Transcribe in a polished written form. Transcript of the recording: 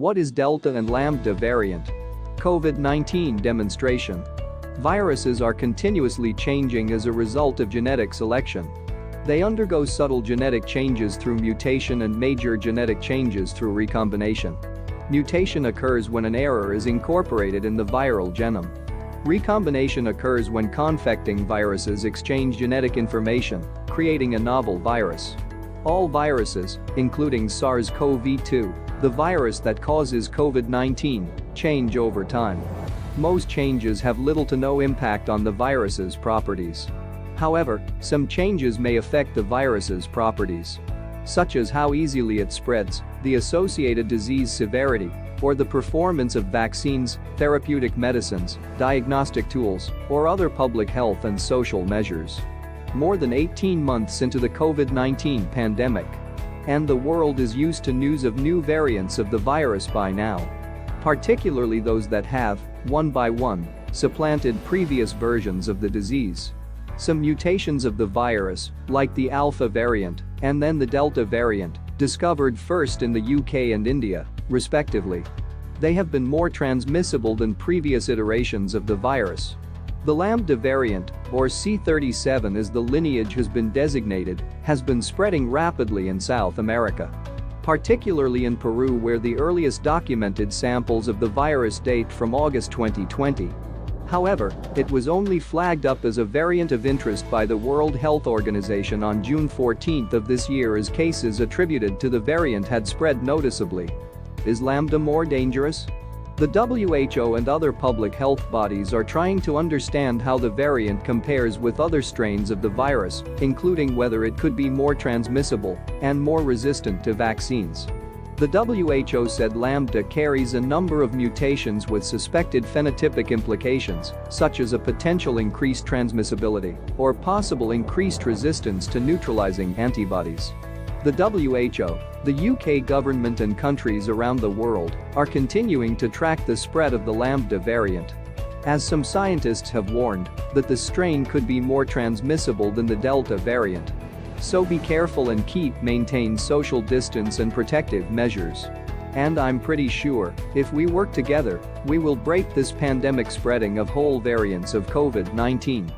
What is Delta and Lambda variant? Covid-19 demonstration. Viruses are continuously changing as a result of genetic selection. They undergo subtle genetic changes through mutation and major genetic changes through recombination. Mutation occurs when an error is incorporated in the viral genome. Recombination occurs when confecting viruses exchange genetic information, creating a novel virus. All viruses, including SARS-CoV-2, the virus that causes COVID-19, change over time. Most changes have little to no impact on the virus's properties. However, some changes may affect the virus's properties, such as how easily it spreads, the associated disease severity, or the performance of vaccines, therapeutic medicines, diagnostic tools, or other public health and social measures. More than 18 months into the COVID-19 pandemic, and the world is used to news of new variants of the virus by now, particularly those that have, one by one, supplanted previous versions of the disease. Some mutations of the virus, like the Alpha variant and then the Delta variant, discovered first in the UK and India, respectively. They have been more transmissible than previous iterations of the virus. The Lambda variant, or C37 as the lineage has been designated, has been spreading rapidly in South America, particularly in Peru where the earliest documented samples of the virus date from August 2020. However, it was only flagged up as a variant of interest by the World Health Organization on June 14 of this year as cases attributed to the variant had spread noticeably. Is Lambda more dangerous? The WHO and other public health bodies are trying to understand how the variant compares with other strains of the virus, including whether it could be more transmissible and more resistant to vaccines. The WHO said Lambda carries a number of mutations with suspected phenotypic implications, such as a potential increased transmissibility or possible increased resistance to neutralizing antibodies. The WHO, the UK government and countries around the world are continuing to track the spread of the Lambda variant, as some scientists have warned that the strain could be more transmissible than the Delta variant. So be careful and maintain social distance and protective measures. And I'm pretty sure, if we work together, we will break this pandemic spreading of whole variants of COVID-19.